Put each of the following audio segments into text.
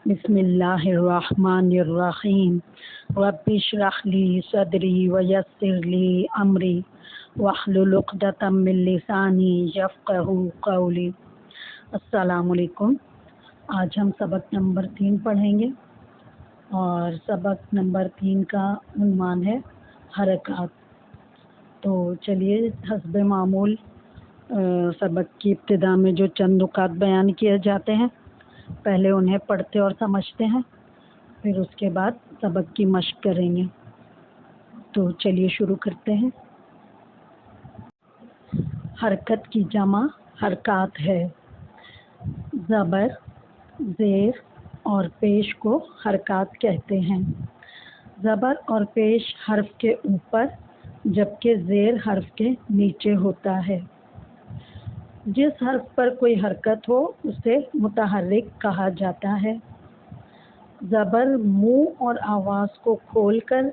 بسم اللہ الرحمن الرحیم رب اشرح لی صدری ویسر لی امری واحلل عقدۃ من لسانی یفقہوا قولی۔ السلام علیکم۔ آج ہم سبق نمبر 3 پڑھیں گے اور سبق نمبر 3 کا عنوان ہے حرکات۔ تو چلیے حسب معمول سبق کی ابتدا میں جو چند نکات بیان کیے جاتے ہیں پہلے انہیں پڑھتے اور سمجھتے ہیں، پھر اس کے بعد سبق کی مشق کریں گے۔ تو چلیے شروع کرتے ہیں۔ حرکت کی جمع حرکات ہے۔ زبر، زیر اور پیش کو حرکات کہتے ہیں۔ زبر اور پیش حرف کے اوپر جبکہ زیر حرف کے نیچے ہوتا ہے۔ جس حرف پر کوئی حرکت ہو اسے متحرک کہا جاتا ہے۔ زبر منہ اور آواز کو کھول کر،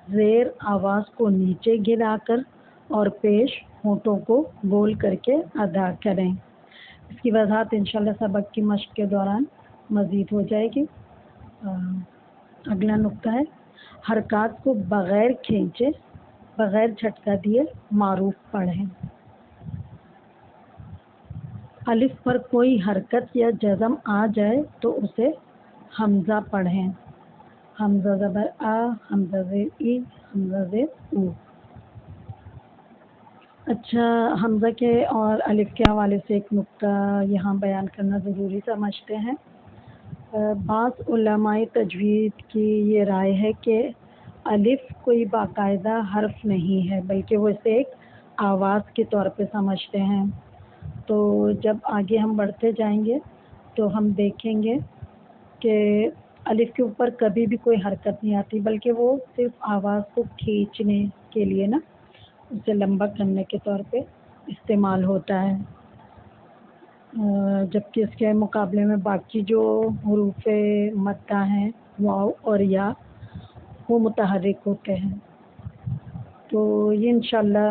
زیر آواز کو نیچے گرا کر اور پیش ہونٹوں کو گول کر کے ادا کریں۔ اس کی وضاحت انشاءاللہ سبق کی مشق کے دوران مزید ہو جائے گی۔ اگلا نقطہ ہے حرکات کو بغیر کھینچے، بغیر جھٹکا دیے معروف پڑھیں۔ الف پر کوئی حرکت یا جزم آ جائے تو اسے حمزہ پڑھیں۔ حمزہ زبر آ، حمزہ زیر ای، حمزہ زیر او۔ اچھا، حمزہ کے اور الف کے حوالے سے ایک نقطہ یہاں بیان کرنا ضروری سمجھتے ہیں۔ بعض علماء تجوید کی یہ رائے ہے کہ الف کوئی باقاعدہ حرف نہیں ہے بلکہ وہ اسے ایک آواز کے طور پہ سمجھتے ہیں۔ تو جب آگے ہم بڑھتے جائیں گے تو ہم دیکھیں گے کہ الف کے اوپر کبھی بھی کوئی حرکت نہیں آتی بلکہ وہ صرف آواز کو کھینچنے کے لیے نا، اسے لمبا کرنے کے طور پہ استعمال ہوتا ہے، جبکہ اس کے مقابلے میں باقی جو حروف مدہ ہیں واو اور یا وہ متحرک ہوتے ہیں۔ تو یہ انشاءاللہ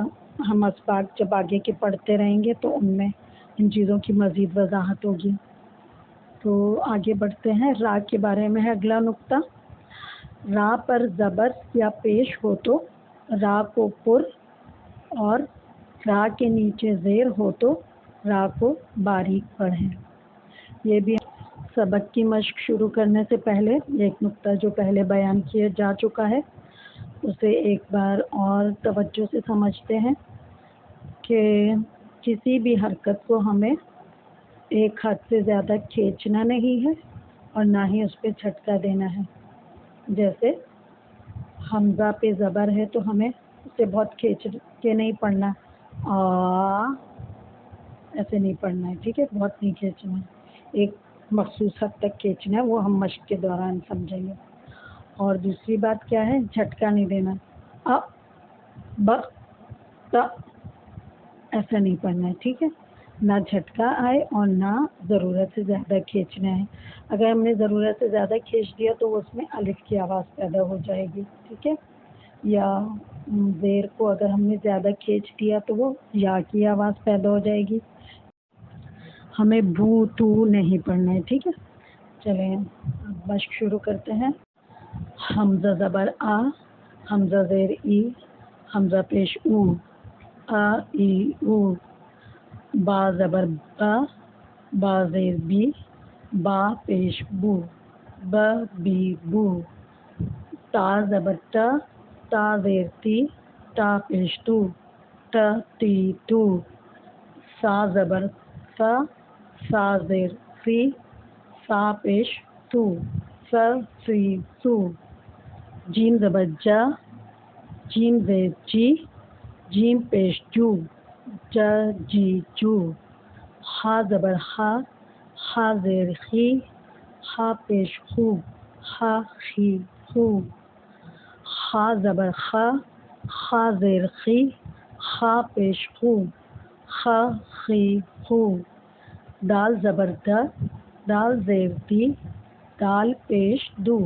ہم اسباق جب آگے کے پڑھتے رہیں گے تو ان میں ان چیزوں کی مزید وضاحت ہوگی۔ تو آگے بڑھتے ہیں۔ را کے بارے میں ہے اگلا نقطہ۔ را پر زبر یا پیش ہو تو را کو پر اور را کے نیچے زیر ہو تو را کو باریک پڑھیں۔ یہ بھی سبق کی مشق شروع کرنے سے پہلے ایک نقطہ جو پہلے بیان کیا جا چکا ہے اسے ایک بار اور توجہ سے سمجھتے ہیں کہ کسی بھی حرکت کو ہمیں ایک حد سے زیادہ کھینچنا نہیں ہے اور نہ ہی اس پہ جھٹکا دینا ہے۔ جیسے حمزہ پہ زبر ہے تو ہمیں اسے بہت کھینچ کے نہیں پڑھنا، ایسے نہیں پڑھنا ہے، ٹھیک ہے، بہت نہیں کھینچنا ہے، ایک مخصوص حد تک کھینچنا ہے، وہ ہم مشق کے دوران سمجھیں گے۔ اور دوسری بات کیا ہے، جھٹکا نہیں دینا، ب ت ایسا نہیں پڑھنا ہے، ٹھیک ہے، نہ جھٹکا آئے اور نہ ضرورت سے زیادہ کھینچنا ہے۔ اگر ہم نے ضرورت سے زیادہ کھینچ دیا تو اس میں الف کی آواز پیدا ہو جائے گی، ٹھیک ہے، یا زیر کو اگر ہم نے زیادہ کھینچ دیا تو وہ یا کی آواز پیدا ہو جائے گی۔ ہمیں بو تو نہیں پڑھنا ہے، ٹھیک ہے۔ چلیں مشق شروع کرتے ہیں۔ حمزہ زبر آ، حمزہ زیر ای، حمزہ پیش او، آ ای او۔ با زبر با، با زیر بی، با پیش بو، ب بی بو۔ تا زبر تا، تا زیر تی، تا پیش تو، ت تی تو۔ سا زبر سا، سا زیر سی، سا پیش تو، س سی سو۔ جیم زبر جا، جیم زیر جی، جیم پیش جو، ج جی جو۔ خا زبر خا، خا زیر خی، خا پیش خو، خا خی خو۔ خا زبر خا، خا زیر خی، خا پیش خو، خا خی خو۔ دال زبر دا، دال زیر دی، دال پیش دو،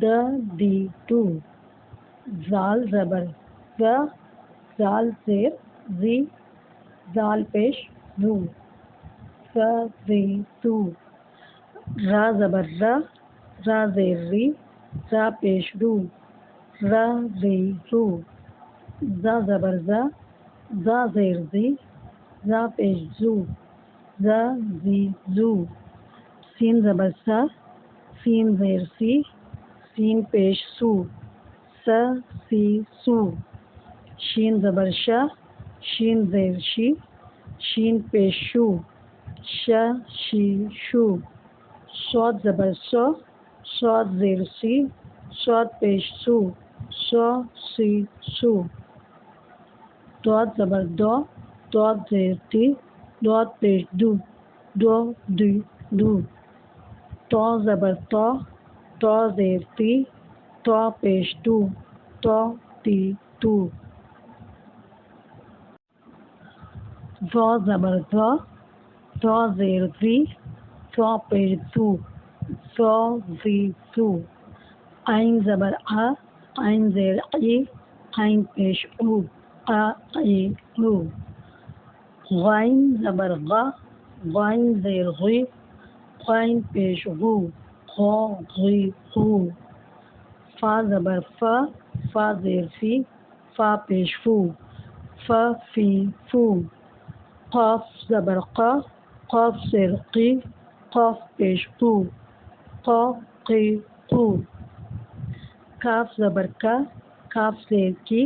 د دی دو۔ زال زبر ز، زال زیر زی، زال پیش زو، ز زی زو۔ را زبر را، را زیر ری، را پیش رو، را ری رو. زا زبر زا، زا زیر زی، زا پیش زو، زا زی زو. سین زبر سا، سین زیر سی، سین پیش سو، سا سی سو. شین زبر شا، شین زیر شی، شین پیش شو، شا شی شو. صاد زبر سو، صاد زیر سی، صاد پیش سو، سو سی سو. داد زبر دو، داد زیر تی، داد پیش دو، دو دی دو. تو زبر تو، تو زیر تی، تو پیش تو، تو تی تو. ظا زبر ظا، ظا زیر زی، ظا پیش زو، ظا زی زو. عین زبر آ، عین زیر ای، عین پیش او، آ ای او. غین زبر غا، غین زیر غی، غین پیش غو، غا غی غو. فا زبر فا، فا زیر فی، فا پیش فو، فا فی فو. قاف زبر قا، قاف زیر قی، قاف پیش قو، قا قی قو. کاف زبر کا، کاف زیر کی،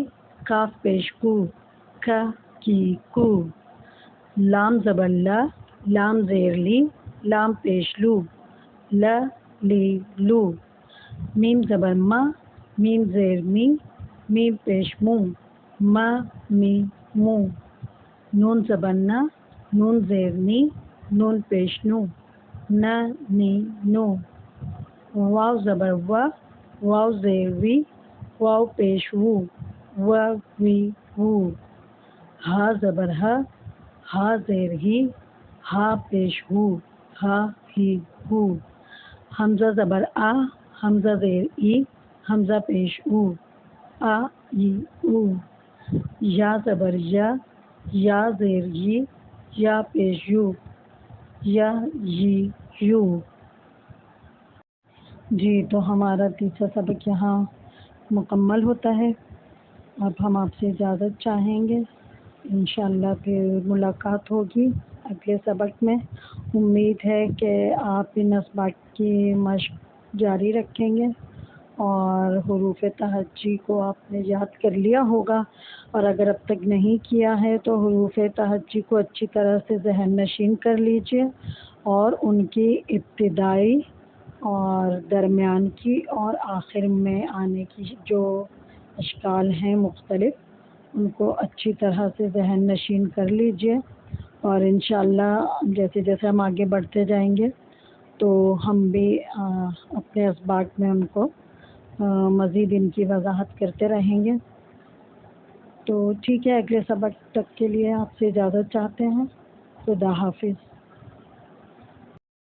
کاف پیش کو، کا کی کو. لام زبر لا، لام زیر لی، لام پیش لو، لا لی لو. میم زبر ما، میم زیر می، میم پیش مو، ما می مو. نون زبر نا، نون زیر نی، نون پیش نو، نا نی نو. واو زبر وا، واو زیر وی، واو پیش وو، وا وی وو. ہا زبر ہا، ہا زیر ہی، ہا پیش ہو، ہا ہی ہو. حمزہ زبر آ، حمزہ زیر ای، حمزہ پیش او، آ ای او. یا زبر یا، یا زیر یی، یا پیش یو، یا یی یو. جی تو ہمارا تیسرا سبق یہاں مکمل ہوتا ہے. اب ہم آپ سے اجازت چاہیں گے. انشاءاللہ پھر ملاقات ہوگی اگلے سبق میں. امید ہے کہ آپ ان اسباق کی مشق جاری رکھیں گے اور حروف تہجی کو آپ نے یاد کر لیا ہوگا، اور اگر اب تک نہیں کیا ہے تو حروف تہجی کو اچھی طرح سے ذہن نشین کر لیجئے اور ان کی ابتدائی اور درمیان کی اور آخر میں آنے کی جو اشکال ہیں مختلف، ان کو اچھی طرح سے ذہن نشین کر لیجئے. اور انشاءاللہ جیسے جیسے ہم آگے بڑھتے جائیں گے تو ہم بھی اپنے اسباق میں ان کو مزید ان کی وضاحت کرتے رہیں گے. تو ٹھیک ہے، اگلے سبق تک کے لیے آپ سے اجازت چاہتے ہیں. خدا حافظ.